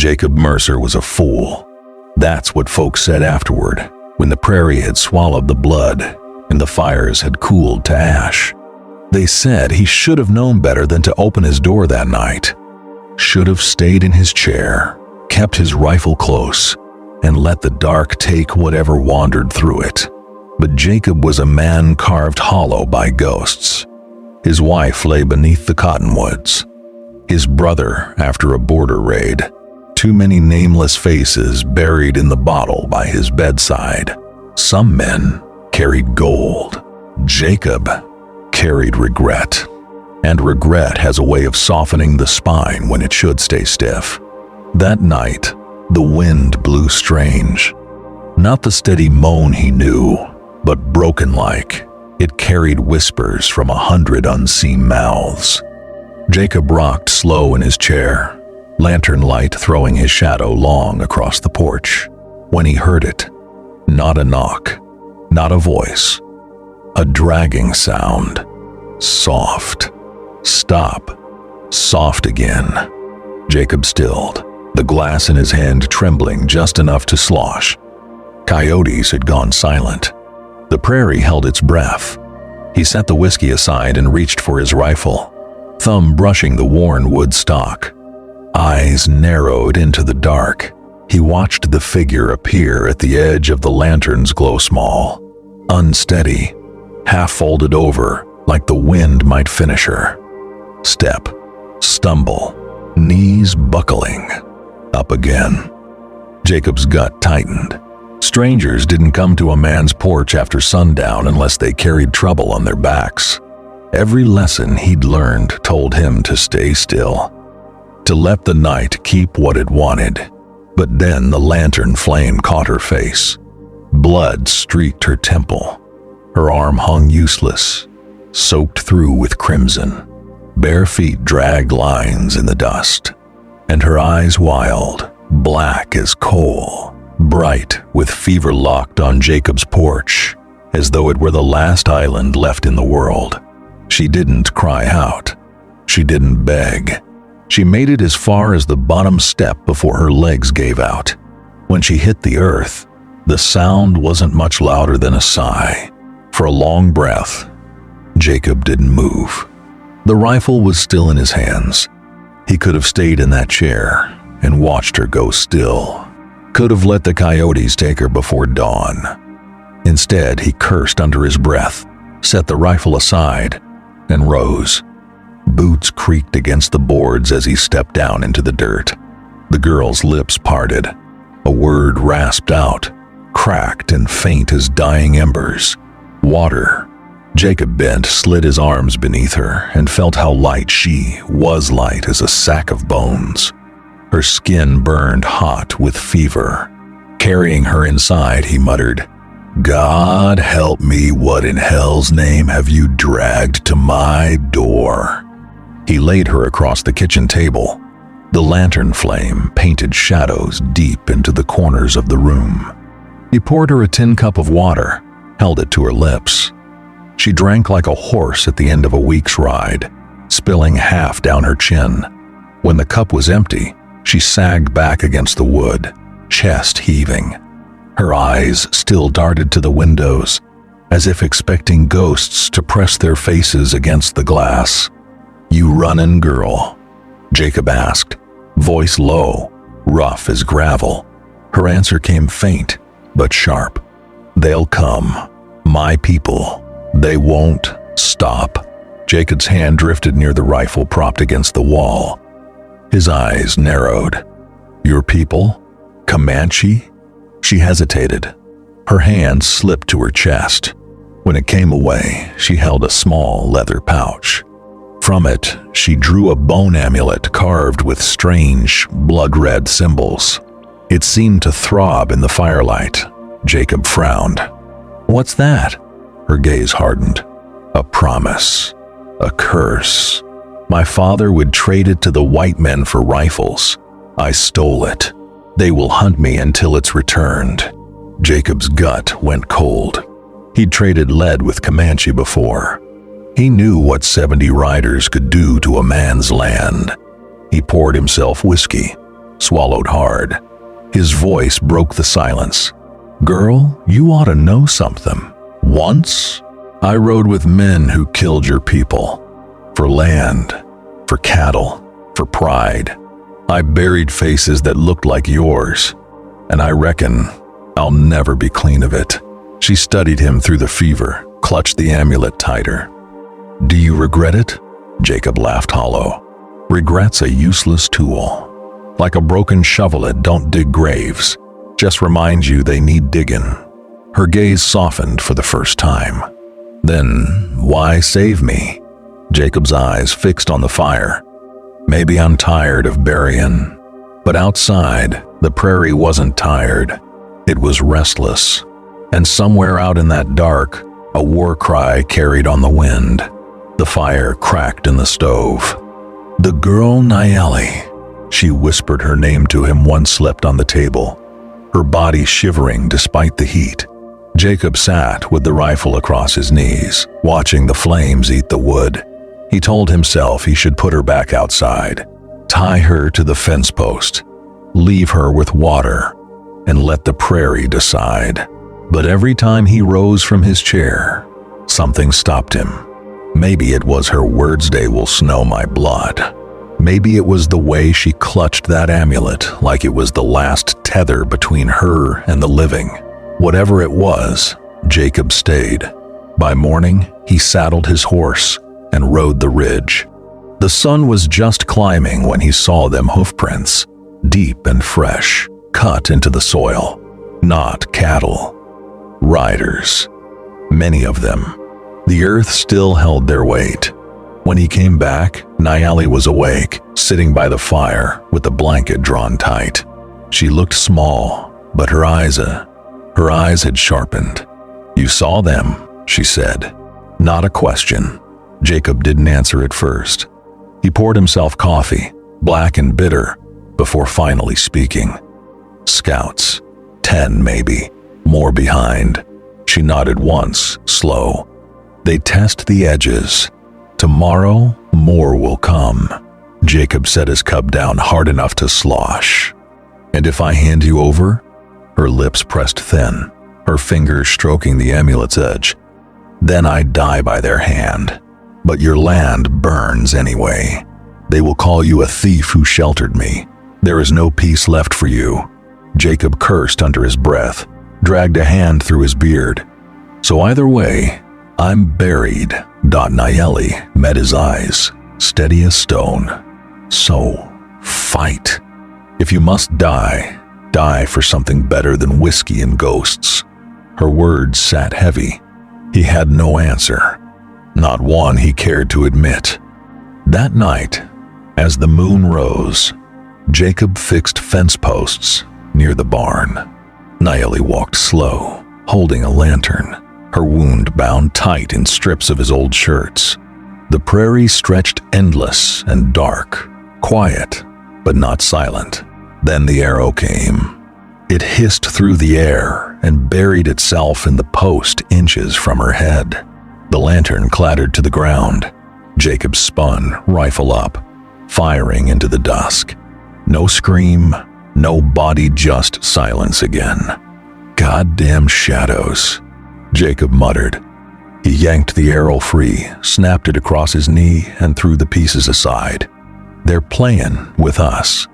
Jacob Mercer was a fool. That's what folks said afterward, when the prairie had swallowed the blood and the fires had cooled to ash. They said he should have known better than to open his door that night. Should have stayed in his chair, kept his rifle close, and let the dark take whatever wandered through it. But Jacob was a man carved hollow by ghosts. His wife lay beneath the cottonwoods. His brother after a border raid. Too many nameless faces buried in the bottle by his bedside. Some men carried gold. Jacob carried regret. And regret has a way of softening the spine when it should stay stiff. That night, the wind blew strange. Not the steady moan he knew, but broken-like. It carried whispers from 100 unseen mouths. Jacob rocked slow in his chair, lantern light throwing his shadow long across the porch. When he heard it, not a knock, not a voice, a dragging sound. Soft. Stop. Soft again. Jacob stilled, the glass in his hand trembling just enough to slosh. Coyotes had gone silent. The prairie held its breath. He set the whiskey aside and reached for his rifle, thumb brushing the worn wood stock. Eyes narrowed into the dark. He watched the figure appear at the edge of the lantern's glow small, unsteady, half folded over like the wind might finish her. Step, stumble, knees buckling. Up again. Jacob's gut tightened. Strangers didn't come to a man's porch after sundown unless they carried trouble on their backs. Every lesson he'd learned told him to stay still, to let the night keep what it wanted. But then the lantern flame caught her face. Blood streaked her temple. Her arm hung useless, soaked through with crimson. Bare feet dragged lines in the dust, and her eyes wild, black as coal, bright with fever locked on Jacob's porch, as though it were the last island left in the world. She didn't cry out. She didn't beg. She made it as far as the bottom step before her legs gave out. When she hit the earth, the sound wasn't much louder than a sigh. For a long breath, Jacob didn't move. The rifle was still in his hands. He could have stayed in that chair and watched her go still. Could have let the coyotes take her before dawn. Instead, he cursed under his breath, set the rifle aside, and rose. Boots creaked against the boards as he stepped down into the dirt. The girl's lips parted. A word rasped out, cracked and faint as dying embers. Water. Jacob bent, slid his arms beneath her, and felt how light she was, light as a sack of bones. Her skin burned hot with fever. Carrying her inside, he muttered, "God help me, what in hell's name have you dragged to my door?" He laid her across the kitchen table. The lantern flame painted shadows deep into the corners of the room. He poured her a tin cup of water, held it to her lips. She drank like a horse at the end of a week's ride, spilling half down her chin. When the cup was empty, she sagged back against the wood, chest heaving. Her eyes still darted to the windows, as if expecting ghosts to press their faces against the glass. "You runnin', girl?" Jacob asked, voice low, rough as gravel. Her answer came faint, but sharp. "They'll come. My people. They won't stop." Jacob's hand drifted near the rifle propped against the wall. His eyes narrowed. "Your people? Comanche?" She hesitated. Her hand slipped to her chest. When it came away, she held a small leather pouch. From it, she drew a bone amulet carved with strange, blood-red symbols. It seemed to throb in the firelight. Jacob frowned. "What's that?" Her gaze hardened. "A promise. A curse. My father would trade it to the white men for rifles. I stole it. They will hunt me until it's returned." Jacob's gut went cold. He'd traded lead with Comanche before. He knew what 70 riders could do to a man's land. He poured himself whiskey, swallowed hard. His voice broke the silence. "Girl, you ought to know something. Once, I rode with men who killed your people. For land, for cattle, for pride. I buried faces that looked like yours, and I reckon I'll never be clean of it." She studied him through the fever, clutched the amulet tighter. "Do you regret it?" Jacob laughed hollow. "Regret's a useless tool. Like a broken shovel, it don't dig graves. Just reminds you they need digging." Her gaze softened for the first time. "Then why save me?" Jacob's eyes fixed on the fire. "Maybe I'm tired of burying." But outside, the prairie wasn't tired. It was restless. And somewhere out in that dark, a war cry carried on the wind. The fire cracked in the stove. "The girl Nayeli." She whispered her name to him once slept on the table, her body shivering despite the heat. Jacob sat with the rifle across his knees, watching the flames eat the wood. He told himself he should put her back outside, tie her to the fence post, leave her with water, and let the prairie decide. But every time he rose from his chair, something stopped him. Maybe it was her words, "They will snow my blood." Maybe it was the way she clutched that amulet like it was the last tether between her and the living. Whatever it was, Jacob stayed. By morning, he saddled his horse and rode the ridge. The sun was just climbing when he saw them hoofprints, deep and fresh, cut into the soil. Not cattle. Riders. Many of them. The earth still held their weight. When he came back, Nayeli was awake, sitting by the fire with the blanket drawn tight. She looked small, but her eyes had sharpened. "You saw them," she said. Not a question. Jacob didn't answer at first. He poured himself coffee, black and bitter, before finally speaking. "Scouts. 10 maybe. More behind." She nodded once, slow. "They test the edges. Tomorrow, more will come." Jacob set his cup down hard enough to slosh. "And if I hand you over?" Her lips pressed thin, her fingers stroking the amulet's edge. "Then I die by their hand. But your land burns anyway. They will call you a thief who sheltered me. There is no peace left for you." Jacob cursed under his breath, dragged a hand through his beard. "So either way, I'm buried." Nayeli met his eyes, steady as stone. "So, fight. If you must die, die for something better than whiskey and ghosts." Her words sat heavy. He had no answer. Not one he cared to admit. That night, as the moon rose, Jacob fixed fence posts near the barn. Nayeli walked slow, holding a lantern, her wound bound tight in strips of his old shirts. The prairie stretched endless and dark, quiet, but not silent. Then the arrow came. It hissed through the air and buried itself in the post inches from her head. The lantern clattered to the ground. Jacob spun, rifle up, firing into the dusk. No scream, no body, just silence again. "Goddamn shadows," Jacob muttered. He yanked the arrow free, snapped it across his knee, and threw the pieces aside. "They're playing with us."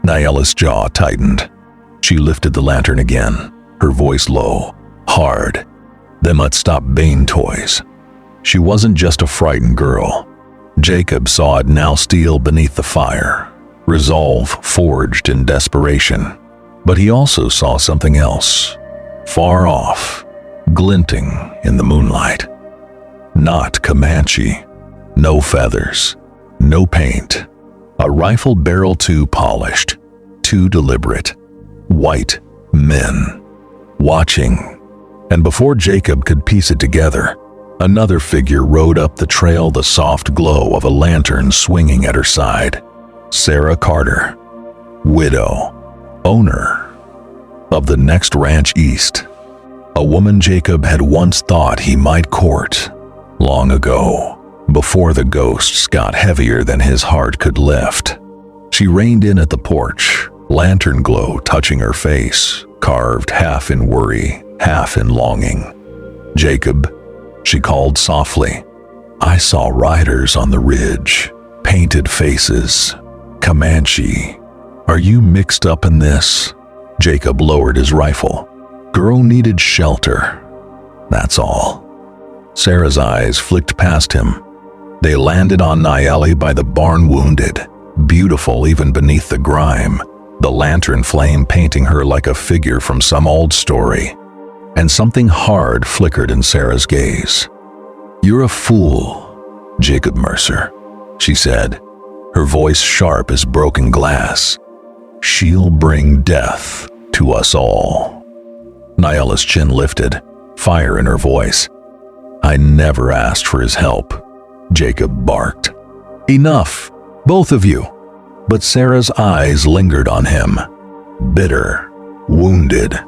Nayela's jaw tightened. She lifted the lantern again, her voice low, hard. "They might stop being toys." She wasn't just a frightened girl. Jacob saw it now steal beneath the fire, resolve forged in desperation. But he also saw something else, far off, glinting in the moonlight. Not Comanche. No feathers. No paint. A rifle barrel too polished, too deliberate. White men. Watching. And before Jacob could piece it together, another figure rode up the trail, the soft glow of a lantern swinging at her side. Sarah Carter. Widow. Owner of the next ranch east. A woman Jacob had once thought he might court, long ago, before the ghosts got heavier than his heart could lift. She reined in at the porch, lantern glow touching her face, carved half in worry, half in longing. "Jacob," she called softly. "I saw riders on the ridge, painted faces. Comanche. Are you mixed up in this?" Jacob lowered his rifle. "Girl needed shelter. That's all." Sarah's eyes flicked past him. They landed on Nayeli by the barn, wounded, beautiful even beneath the grime, the lantern flame painting her like a figure from some old story. And something hard flickered in Sarah's gaze. "You're a fool, Jacob Mercer," she said, her voice sharp as broken glass. "She'll bring death to us all." Nayela's chin lifted, fire in her voice. "I never asked for his help," Jacob barked. "Enough, both of you." But Sarah's eyes lingered on him, bitter, wounded.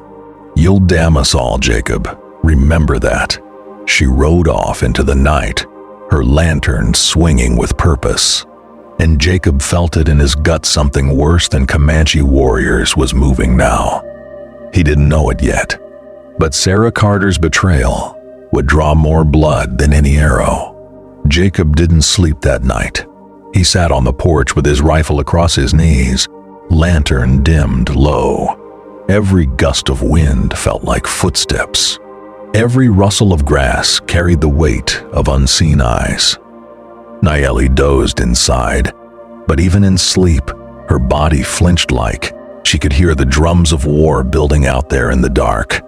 "You'll damn us all, Jacob. Remember that." She rode off into the night, her lantern swinging with purpose. And Jacob felt it in his gut, something worse than Comanche warriors was moving now. He didn't know it yet, but Sarah Carter's betrayal would draw more blood than any arrow. Jacob didn't sleep that night. He sat on the porch with his rifle across his knees, lantern dimmed low. Every gust of wind felt like footsteps. Every rustle of grass carried the weight of unseen eyes. Nayeli dozed inside, but even in sleep, her body flinched like she could hear the drums of war building out there in the dark.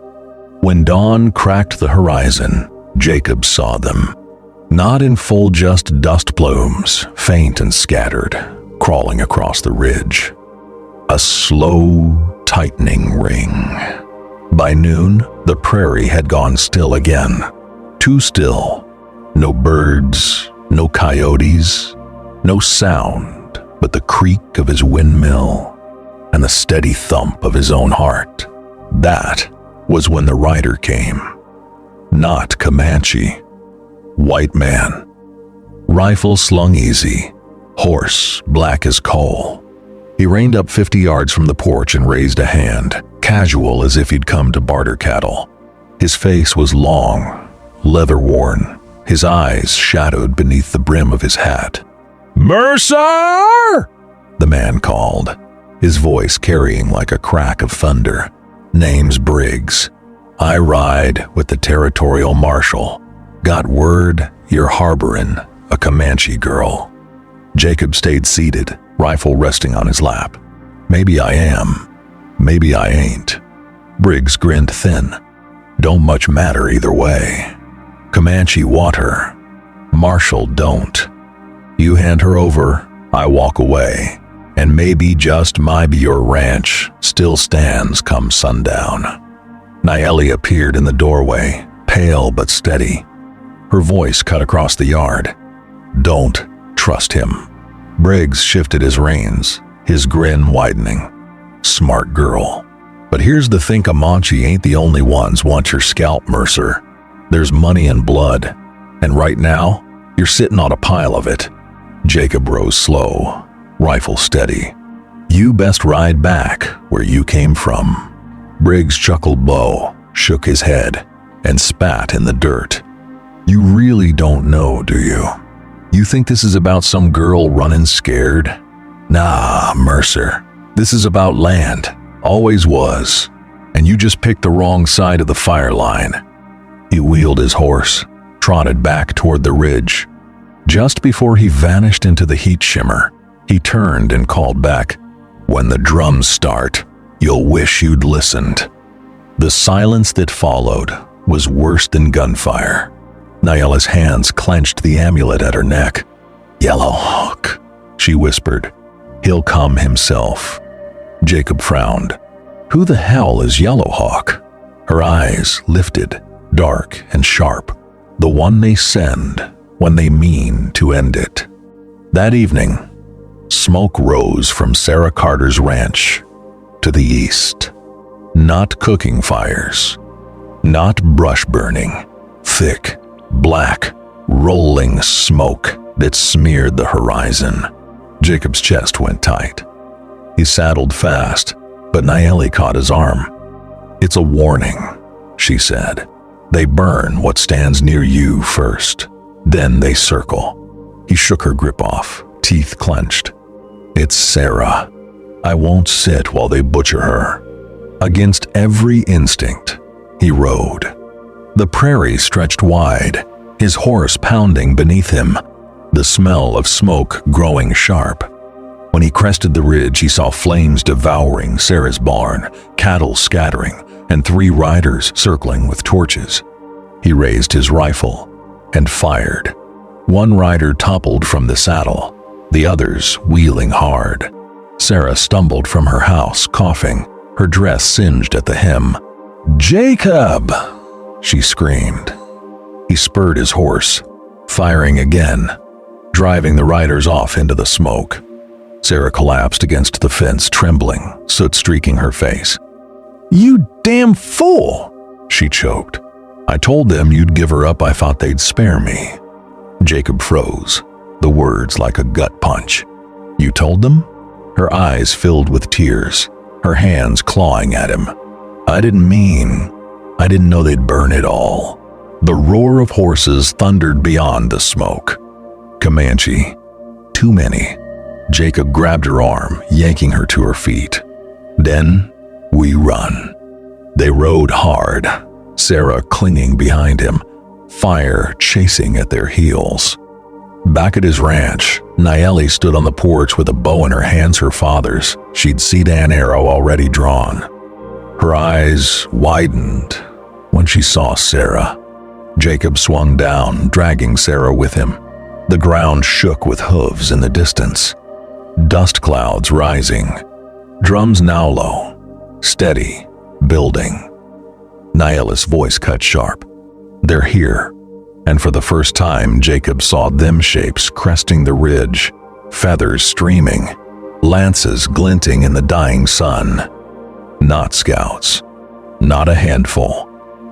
When dawn cracked the horizon, Jacob saw them. Not in full, just dust plumes, faint and scattered, crawling across the ridge. A slow, tightening ring. By noon, the prairie had gone still again. Too still. No birds, no coyotes, no sound but the creak of his windmill and the steady thump of his own heart. That was when the rider came. Not Comanche. White man. Rifle slung easy. Horse black as coal. He reined up 50 yards from the porch and raised a hand, casual as if he'd come to barter cattle. His face was long, leather-worn, his eyes shadowed beneath the brim of his hat. "Mercer!" the man called, his voice carrying like a crack of thunder. "Name's Briggs. I ride with the territorial marshal. Got word you're harboring a Comanche girl." Jacob stayed seated, rifle resting on his lap. "Maybe I am. Maybe I ain't." Briggs grinned thin. "Don't much matter either way. Comanche want her. Marshal don't. You hand her over, I walk away, and maybe, just maybe, your ranch still stands come sundown." Nayeli appeared in the doorway, pale but steady. Her voice cut across the yard. "Don't trust him." Briggs shifted his reins, his grin widening. "Smart girl. But here's the thing, Comanche ain't the only ones want your scalp, Mercer. There's money and blood, and right now, you're sitting on a pile of it." Jacob rose slow, rifle steady. "You best ride back where you came from." Briggs chuckled low, shook his head, and spat in the dirt. "You really don't know, do you? You think this is about some girl running scared? Nah, Mercer. This is about land. Always was. And you just picked the wrong side of the fire line." He wheeled his horse, trotted back toward the ridge. Just before he vanished into the heat shimmer, he turned and called back, "When the drums start, you'll wish you'd listened." The silence that followed was worse than gunfire. Nayela's hands clenched the amulet at her neck. "Yellow Hawk," she whispered. "He'll come himself." Jacob frowned. Who the hell is Yellow Hawk? Her eyes lifted, dark and sharp. The one they send when they mean to end it. That evening, smoke rose from Sarah Carter's ranch to the east. Not cooking fires, not brush burning, thick, black, rolling smoke that smeared the horizon. Jacob's chest went tight. He saddled fast, but Nayeli caught his arm. "It's a warning," she said. "They burn what stands near you first. Then they circle." He shook her grip off, teeth clenched. "It's Sarah. I won't sit while they butcher her." Against every instinct, he rode. The prairie stretched wide, his horse pounding beneath him, the smell of smoke growing sharp. When he crested the ridge, he saw flames devouring Sarah's barn, cattle scattering, and 3 riders circling with torches. He raised his rifle and fired. One rider toppled from the saddle, the others wheeling hard. Sarah stumbled from her house, coughing, her dress singed at the hem. "Jacob!" she screamed. He spurred his horse, firing again, driving the riders off into the smoke. Sarah collapsed against the fence, trembling, soot streaking her face. "You damn fool!" she choked. "I told them you'd give her up. I thought they'd spare me." Jacob froze, the words like a gut punch. "You told them?" Her eyes filled with tears, her hands clawing at him. "I didn't know they'd burn it all." The roar of horses thundered beyond the smoke. "Comanche. Too many." Jacob grabbed her arm, yanking her to her feet. "Then we run." They rode hard, Sarah clinging behind him, fire chasing at their heels. Back at his ranch, Nayeli stood on the porch with a bow in her hands, her father's. She'd seen an arrow already drawn. Her eyes widened when she saw Sarah. Jacob swung down, dragging Sarah with him. The ground shook with hooves in the distance. Dust clouds rising. Drums now low, steady, building. Nayeli's voice cut sharp. "They're here." And for the first time, Jacob saw them shapes cresting the ridge, feathers streaming, lances glinting in the dying sun. Not scouts, not a handful.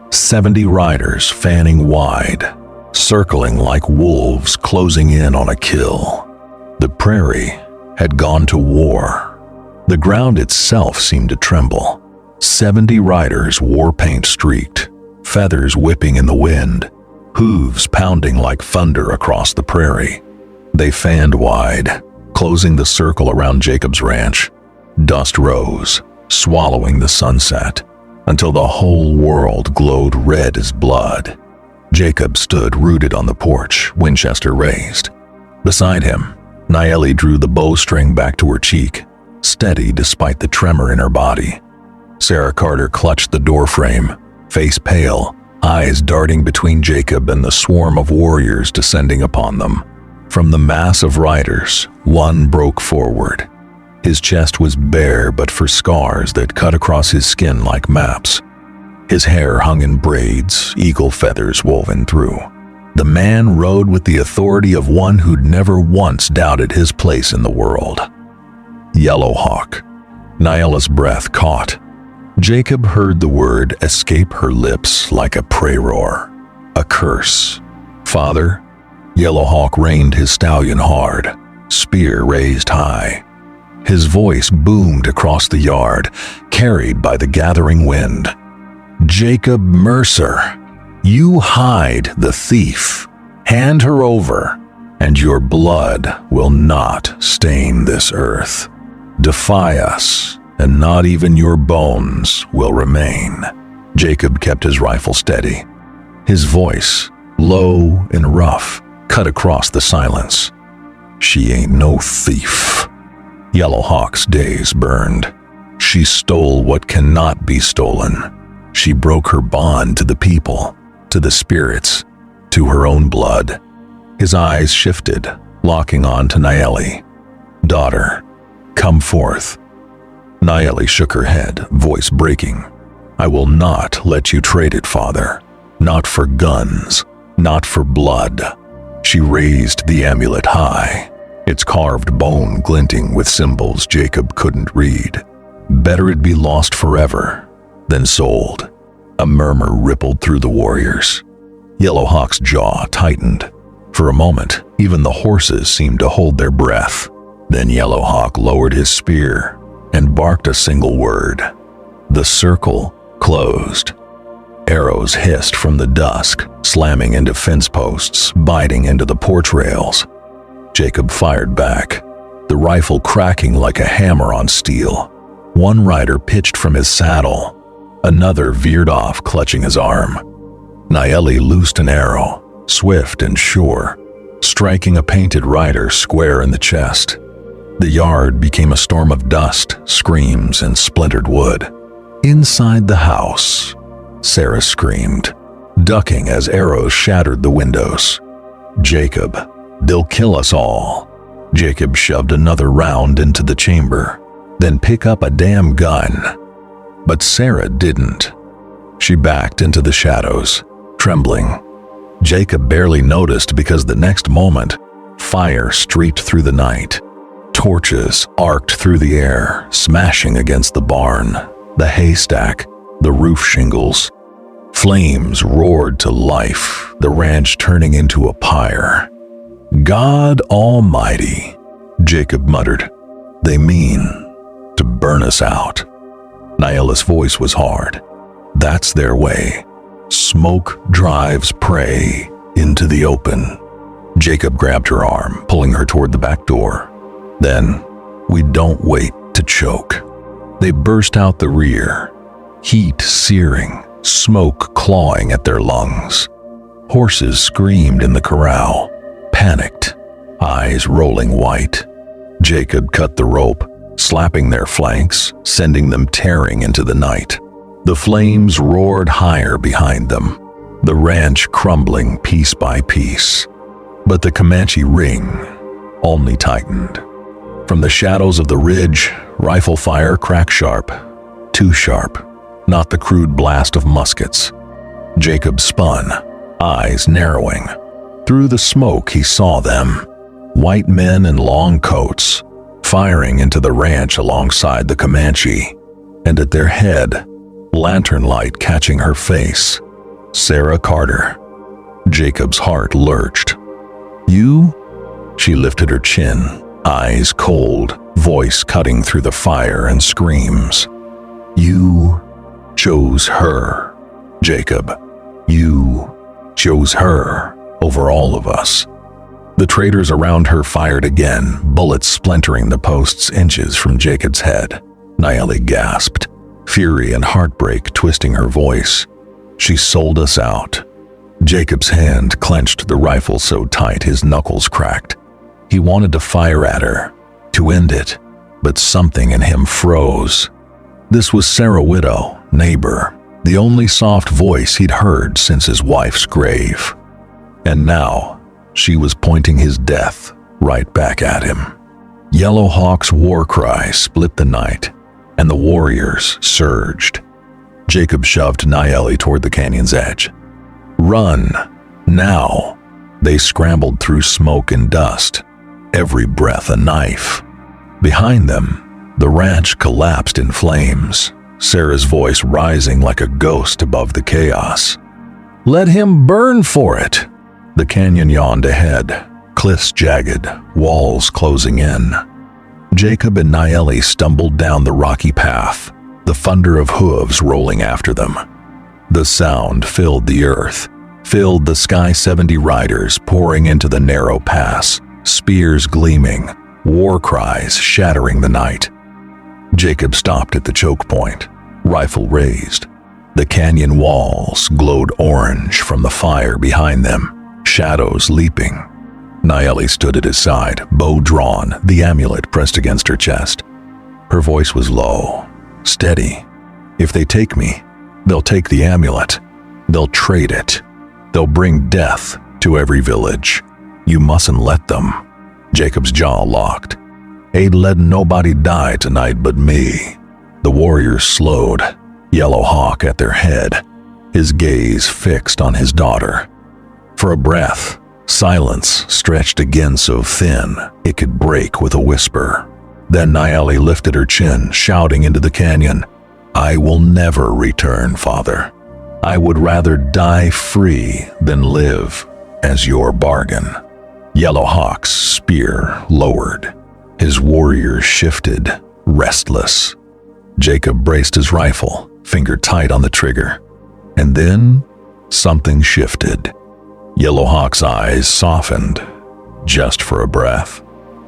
70 riders fanning wide, circling like wolves closing in on a kill. The prairie had gone to war. The ground itself seemed to tremble. 70 riders, war paint streaked, feathers whipping in the wind, hooves pounding like thunder across the prairie. They fanned wide, closing the circle around Jacob's ranch. Dust rose, swallowing the sunset, until the whole world glowed red as blood. Jacob stood rooted on the porch, Winchester raised. Beside him, Nayeli drew the bowstring back to her cheek, steady despite the tremor in her body. Sarah Carter clutched the doorframe, face pale, eyes darting between Jacob and the swarm of warriors descending upon them. From the mass of riders, one broke forward. His chest was bare but for scars that cut across his skin like maps. His hair hung in braids, eagle feathers woven through. The man rode with the authority of one who'd never once doubted his place in the world. Yellowhawk. Nayela's breath caught. Jacob heard the word escape her lips like a prey roar, a curse. "Father?" Yellowhawk reined his stallion hard, spear raised high. His voice boomed across the yard, carried by the gathering wind. "Jacob Mercer, you hide the thief. Hand her over, and your blood will not stain this earth. Defy us, and not even your bones will remain." Jacob kept his rifle steady. His voice, low and rough, cut across the silence. "She ain't no thief." Yellowhawk's days burned. She stole what cannot be stolen. She broke her bond to the people, to the spirits, to her own blood. His eyes shifted, locking on to Nayeli. "Daughter, come forth." Nayeli shook her head, voice breaking. "I will not let you trade it, father. Not for guns, not for blood." She raised the amulet high, its carved bone glinting with symbols Jacob couldn't read. "Better it be lost forever than sold." A murmur rippled through the warriors. Yellowhawk's jaw tightened. For a moment, even the horses seemed to hold their breath. Then Yellowhawk lowered his spear, and barked a single word. The circle closed. Arrows hissed from the dusk, slamming into fence posts, biting into the porch rails. Jacob fired back, the rifle cracking like a hammer on steel. One rider pitched from his saddle. Another veered off, clutching his arm. Nayeli loosed an arrow, swift and sure, striking a painted rider square in the chest. The yard became a storm of dust, screams, and splintered wood. Inside the house, Sarah screamed, ducking as arrows shattered the windows. "Jacob, they'll kill us all." Jacob shoved another round into the chamber, then pick up a damn gun. But Sarah didn't. She backed into the shadows, trembling. Jacob barely noticed because the next moment, fire streaked through the night. Torches arced through the air, smashing against the barn, the haystack, the roof shingles. Flames roared to life, the ranch turning into a pyre. "God Almighty," Jacob muttered. "They mean to burn us out." Nayela's voice was hard. "That's their way. Smoke drives prey into the open." Jacob grabbed her arm, pulling her toward the back door. Then, "We don't wait to choke." They burst out the rear, heat searing, smoke clawing at their lungs. Horses screamed in the corral, panicked, eyes rolling white. Jacob cut the rope, slapping their flanks, sending them tearing into the night. The flames roared higher behind them, the ranch crumbling piece by piece. But the Comanche ring only tightened. From the shadows of the ridge, rifle fire cracked sharp, too sharp, not the crude blast of muskets. Jacob spun, eyes narrowing. Through the smoke he saw them, white men in long coats, firing into the ranch alongside the Comanche, and at their head, lantern light catching her face, Sarah Carter. Jacob's heart lurched. "You?" She lifted her chin, eyes cold, voice cutting through the fire and screams. "You chose her, Jacob. You chose her over all of us." The traitors around her fired again, bullets splintering the posts inches from Jacob's head. Nayeli gasped, fury and heartbreak twisting her voice. "She sold us out." Jacob's hand clenched the rifle so tight his knuckles cracked. He wanted to fire at her, to end it, but something in him froze. This was Sarah Widow, neighbor, the only soft voice he'd heard since his wife's grave. And now, she was pointing his death right back at him. Yellow Hawk's war cry split the night, and the warriors surged. Jacob shoved Nayeli toward the canyon's edge. "Run, now!" They scrambled through smoke and dust, every breath a knife. Behind them, the ranch collapsed in flames, Sarah's voice rising like a ghost above the chaos. "Let him burn for it!" The canyon yawned ahead, cliffs jagged, walls closing in. Jacob and Nayeli stumbled down the rocky path, the thunder of hooves rolling after them. The sound filled the earth, filled the Sky 70 riders pouring into the narrow pass, spears gleaming, war cries shattering the night. Jacob stopped at the choke point, rifle raised. The canyon walls glowed orange from the fire behind them, shadows leaping. Nayeli stood at his side, bow drawn, the amulet pressed against her chest. Her voice was low, steady. "If they take me, they'll take the amulet. They'll trade it. They'll bring death to every village. You mustn't let them." Jacob's jaw locked. "Ain't letting nobody die tonight but me." The warriors slowed, Yellow Hawk at their head, his gaze fixed on his daughter. For a breath, silence stretched again so thin it could break with a whisper. Then Nayeli lifted her chin, shouting into the canyon, "I will never return, Father. I would rather die free than live as your bargain." Yellow Hawk's spear lowered. His warriors shifted, restless. Jacob braced his rifle, finger tight on the trigger. And then, something shifted. Yellowhawk's eyes softened, just for a breath.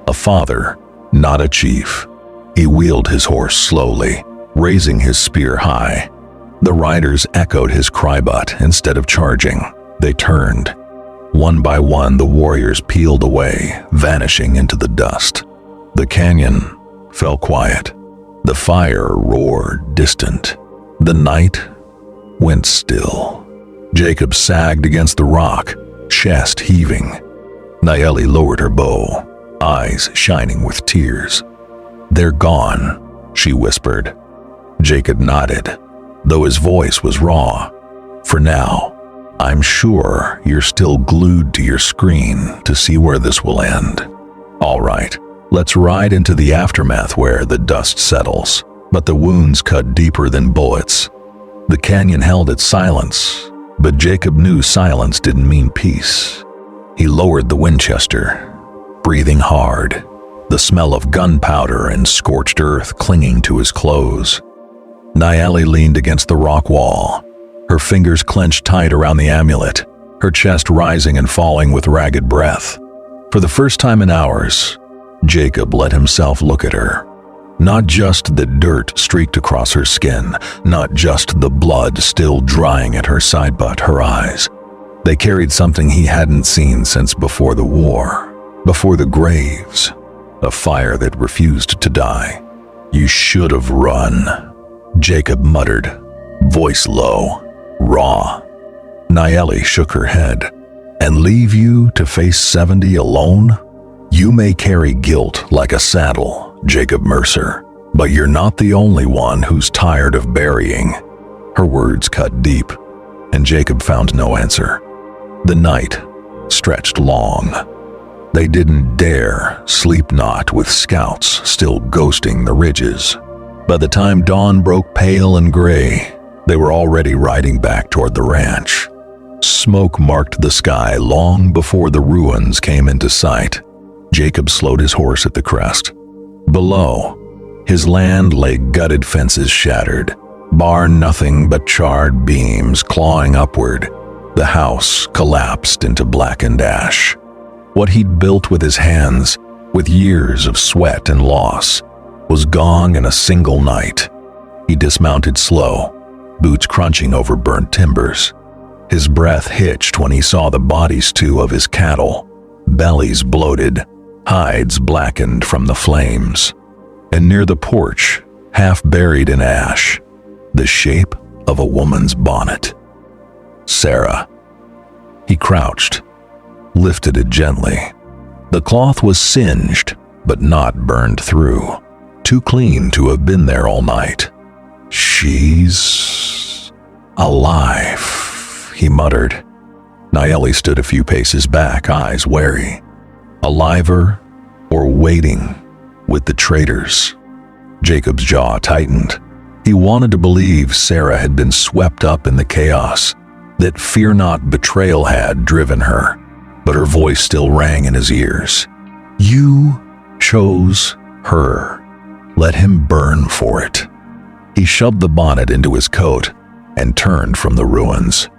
A father, not a chief. He wheeled his horse slowly, raising his spear high. The riders echoed his cry, but instead of charging, they turned. One by one, the warriors peeled away, vanishing into the dust. The canyon fell quiet. The fire roared distant. The night went still. Jacob sagged against the rock, chest heaving. Nayeli lowered her bow, eyes shining with tears. "They're gone," she whispered. Jacob nodded, though his voice was raw. "For now, I'm sure you're still glued to your screen to see where this will end. All right, let's ride into the aftermath where the dust settles, but the wounds cut deeper than bullets." The canyon held its silence, but Jacob knew silence didn't mean peace. He lowered the Winchester, breathing hard, the smell of gunpowder and scorched earth clinging to his clothes. Nayeli leaned against the rock wall, her fingers clenched tight around the amulet, her chest rising and falling with ragged breath. For the first time in hours, Jacob let himself look at her. Not just the dirt streaked across her skin, not just the blood still drying at her side, but her eyes. They carried something he hadn't seen since before the war, before the graves, a fire that refused to die. "You should have run," Jacob muttered, voice low, raw. Nayeli shook her head. "And leave you to face 70 alone? You may carry guilt like a saddle, Jacob Mercer, but you're not the only one who's tired of burying." Her words cut deep, and Jacob found no answer. The night stretched long. They didn't dare sleep, not with scouts still ghosting the ridges. By the time dawn broke pale and gray, they were already riding back toward the ranch. Smoke marked the sky long before the ruins came into sight. Jacob slowed his horse at the crest. Below, his land lay gutted, fences shattered, barn nothing but charred beams clawing upward. The house collapsed into blackened ash. What he'd built with his hands, with years of sweat and loss, was gone in a single night. He dismounted slow, boots crunching over burnt timbers. His breath hitched when he saw the bodies, two of his cattle, bellies bloated, hides blackened from the flames. And near the porch, half buried in ash, the shape of a woman's bonnet. Sarah. He crouched, lifted it gently. The cloth was singed, but not burned through, too clean to have been there all night. "She's alive," he muttered. Nayeli stood a few paces back, eyes wary. Aliver or waiting with the traitors? Jacob's jaw tightened. He wanted to believe Sarah had been swept up in the chaos, that fear not betrayal had driven her, but her voice still rang in his ears. "You chose her. Let him burn for it." He shoved the bonnet into his coat and turned from the ruins.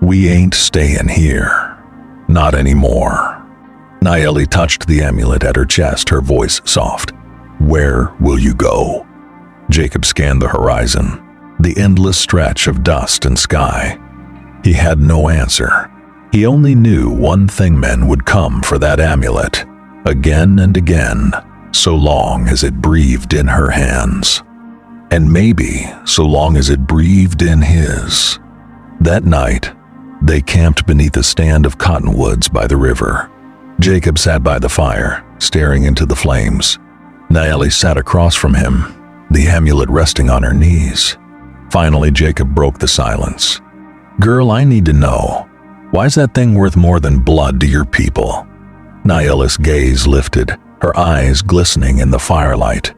"We ain't staying here. Not anymore." Nayeli touched the amulet at her chest, her voice soft. "Where will you go?" Jacob scanned the horizon, the endless stretch of dust and sky. He had no answer. He only knew one thing: men would come for that amulet, again and again, so long as it breathed in her hands. And maybe so long as it breathed in his. That night, they camped beneath a stand of cottonwoods by the river. Jacob sat by the fire, staring into the flames. Nayeli sat across from him, the amulet resting on her knees. Finally, Jacob broke the silence. "Girl, I need to know. Why's that thing worth more than blood to your people?" Nayeli's gaze lifted, her eyes glistening in the firelight.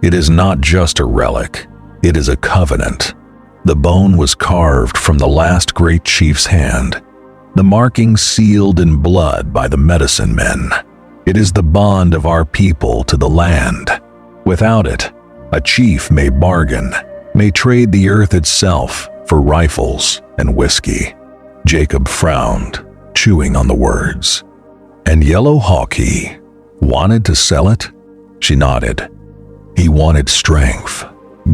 "It is not just a relic. It is a covenant. The bone was carved from the last great chief's hand, the marking sealed in blood by the medicine men. It is the bond of our people to the land. Without it, A chief may bargain, may trade the earth itself for rifles and whiskey. Jacob frowned, chewing on the words. And Yellow Hawk, he wanted to sell it? She nodded. He wanted strength,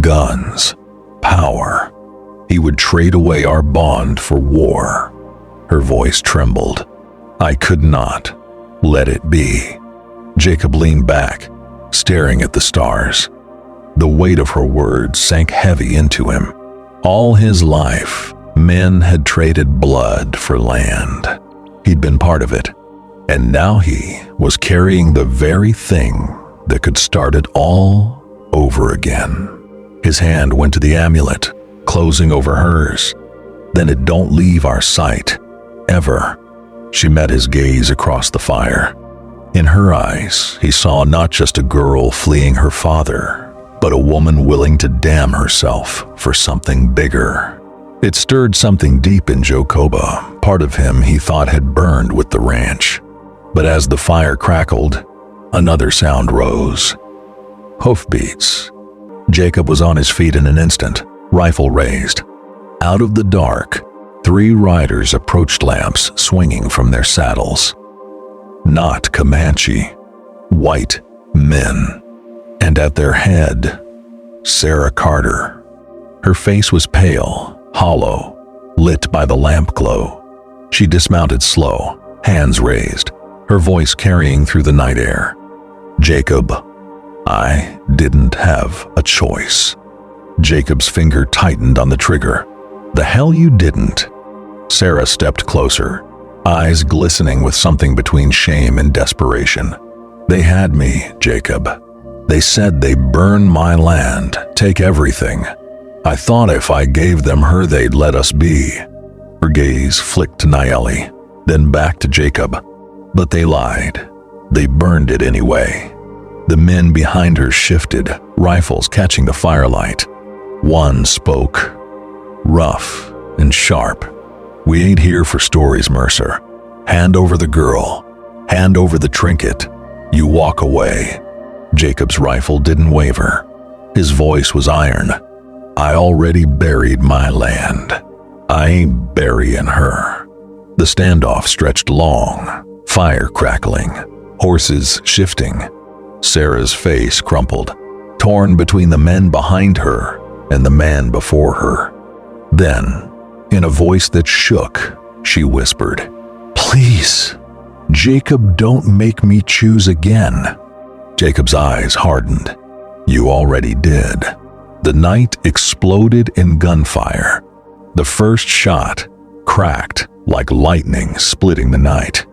guns, power. He would trade away our bond for war. Her voice trembled. I could not let it be. Jacob leaned back, staring at the stars. The weight of her words sank heavy into him. All his life, men had traded blood for land. He'd been part of it, and now he was carrying the very thing that could start it all over again. His hand went to the amulet, closing over hers. Then it don't leave our sight, ever. She met his gaze across the fire. In her eyes, he saw not just a girl fleeing her father, but a woman willing to damn herself for something bigger. It stirred something deep in Jacoba, part of him he thought had burned with the ranch. But as the fire crackled, another sound rose. Hoofbeats. Jacob was on his feet in an instant, rifle raised. Out of the dark, 3 riders approached, lamps swinging from their saddles. Not Comanche, white men. And at their head, Sarah Carter. Her face was pale, hollow, lit by the lamp glow. She dismounted slow, hands raised, her voice carrying through the night air. Jacob, I didn't have a choice. Jacob's finger tightened on the trigger. The hell you didn't? Sarah stepped closer, eyes glistening with something between shame and desperation. They had me, Jacob. They said they'd burn my land, take everything. I thought if I gave them her, they'd let us be. Her gaze flicked to Nayeli, then back to Jacob. But they lied. They burned it anyway. The men behind her shifted, rifles catching the firelight. One spoke, rough and sharp. We ain't here for stories, Mercer. Hand over the girl. Hand over the trinket. You walk away. Jacob's rifle didn't waver. His voice was iron. I already buried my land. I ain't burying her. The standoff stretched long, fire crackling, horses shifting. Sarah's face crumpled, torn between the men behind her and the man before her. Then, in a voice that shook, she whispered, Please, Jacob, don't make me choose again. Jacob's eyes hardened. You already did. The night exploded in gunfire. The first shot cracked like lightning, splitting the night.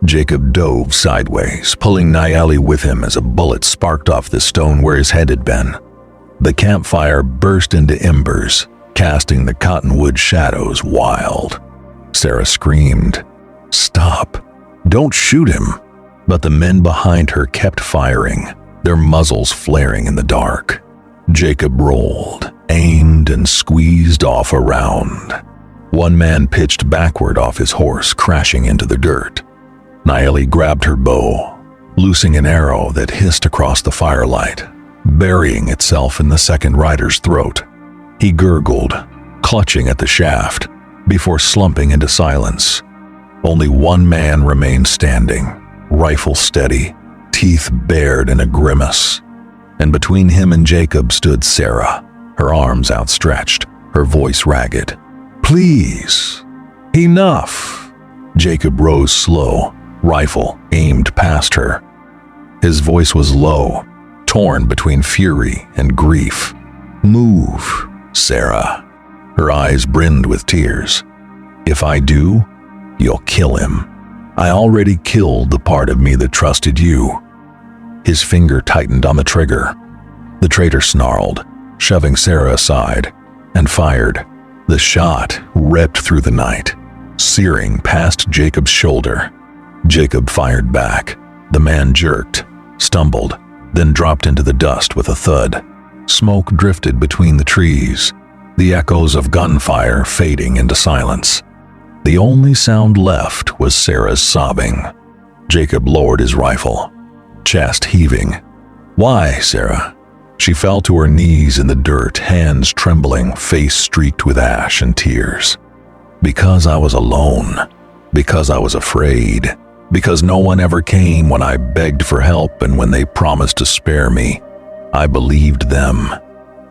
Jacob dove sideways, pulling Nayeli with him as a bullet sparked off the stone where his head had been. The campfire burst into embers, casting the cottonwood shadows wild. Sarah screamed, Stop! Don't shoot him! But the men behind her kept firing, their muzzles flaring in the dark. Jacob rolled, aimed, and squeezed off a round. One man pitched backward off his horse, crashing into the dirt. Nayeli grabbed her bow, loosing an arrow that hissed across the firelight, burying itself in the second rider's throat. He gurgled, clutching at the shaft, before slumping into silence. Only one man remained standing, rifle steady, teeth bared in a grimace. And between him and Jacob stood Sarah, her arms outstretched, her voice ragged. Please, enough. Jacob rose slow, rifle aimed past her. His voice was low, torn between fury and grief. Move, Sarah. Her eyes brimmed with tears. If I do, you'll kill him. I already killed the part of me that trusted you. His finger tightened on the trigger. The traitor snarled, shoving Sarah aside, and fired. The shot ripped through the night, searing past Jacob's shoulder. Jacob fired back. The man jerked, stumbled, then dropped into the dust with a thud. Smoke drifted between the trees, the echoes of gunfire fading into silence. The only sound left was Sarah's sobbing. Jacob lowered his rifle, chest heaving. Why, Sarah? She fell to her knees in the dirt, hands trembling, face streaked with ash and tears. Because I was alone, because I was afraid, because no one ever came when I begged for help and when they promised to spare me, I believed them.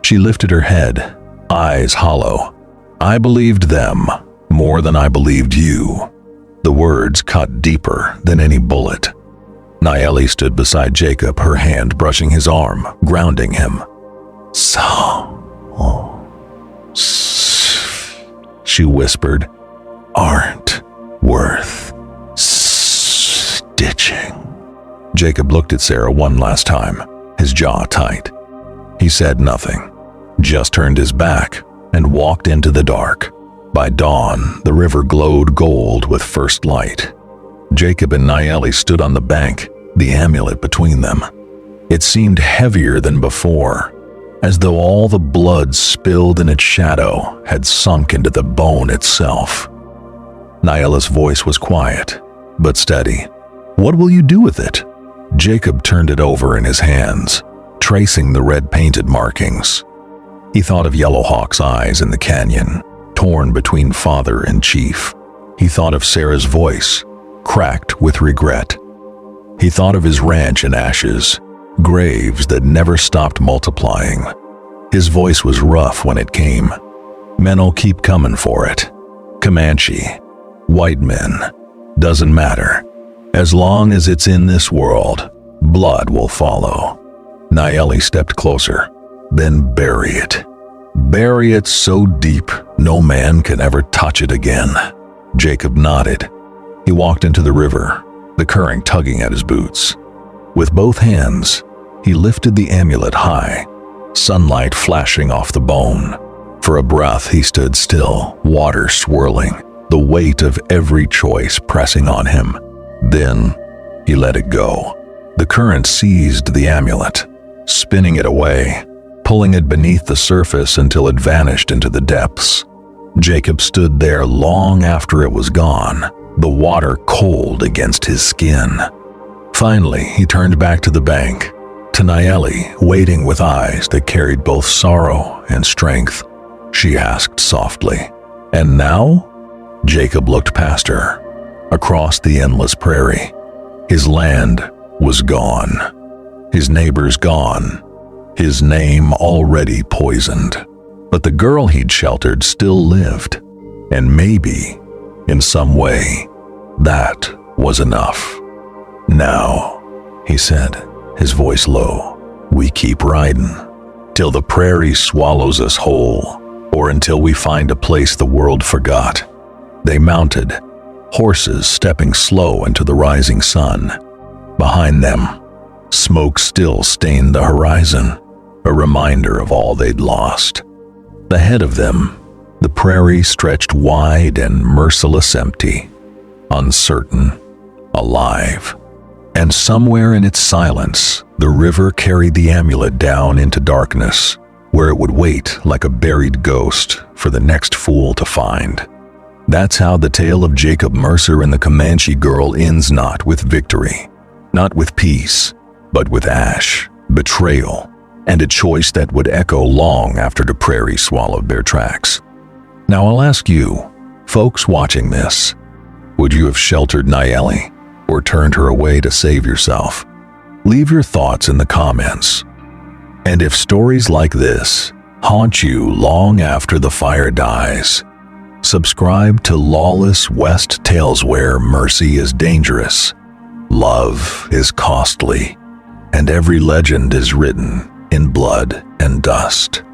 She lifted her head, eyes hollow. I believed them more than I believed you. The words cut deeper than any bullet. Nayeli stood beside Jacob, her hand brushing his arm, grounding him. She whispered, aren't worth stitching. Jacob looked at Sarah one last time, his jaw tight. He said nothing, just turned his back and walked into the dark. By dawn, the river glowed gold with first light. Jacob and Nayeli stood on the bank, the amulet between them. It seemed heavier than before, as though all the blood spilled in its shadow had sunk into the bone itself. Nayeli's voice was quiet, but steady. What will you do with it? Jacob turned it over in his hands, tracing the red painted markings. He thought of Yellowhawk's eyes in the canyon, torn between father and chief. He thought of Sarah's voice, cracked with regret. He thought of his ranch in ashes, graves that never stopped multiplying. His voice was rough when it came. Men'll keep coming for it. Comanche, white men, doesn't matter. As long as it's in this world, blood will follow. Nayeli stepped closer. Then bury it. Bury it so deep no man can ever touch it again. Jacob nodded. He walked into the river, the current tugging at his boots. With both hands, he lifted the amulet high, sunlight flashing off the bone. For a breath, he stood still, water swirling, the weight of every choice pressing on him. Then, he let it go. The current seized the amulet, spinning it away, pulling it beneath the surface until it vanished into the depths. Jacob stood there long after it was gone, the water cold against his skin. Finally, he turned back to the bank, to Nayeli, waiting with eyes that carried both sorrow and strength. She asked softly, "And now?" Jacob looked past her, across the endless prairie. His land was gone. His neighbors gone. His name already poisoned. But the girl he'd sheltered still lived. And maybe, in some way, that was enough. "Now," he said, his voice low, "we keep riding, till the prairie swallows us whole, or until we find a place the world forgot." They mounted, horses stepping slow into the rising sun. Behind them, smoke still stained the horizon, a reminder of all they'd lost. Ahead of them, the prairie stretched wide and merciless empty, uncertain, alive. And somewhere in its silence, the river carried the amulet down into darkness, where it would wait like a buried ghost for the next fool to find. That's how the tale of Jacob Mercer and the Comanche girl ends, not with victory, not with peace, but with ash, betrayal, and a choice that would echo long after the prairie swallowed their tracks. Now I'll ask you, folks watching this, would you have sheltered Nayeli or turned her away to save yourself? Leave your thoughts in the comments. And if stories like this haunt you long after the fire dies, subscribe to Lawless West Tales, where mercy is dangerous, love is costly, and every legend is written in blood and dust.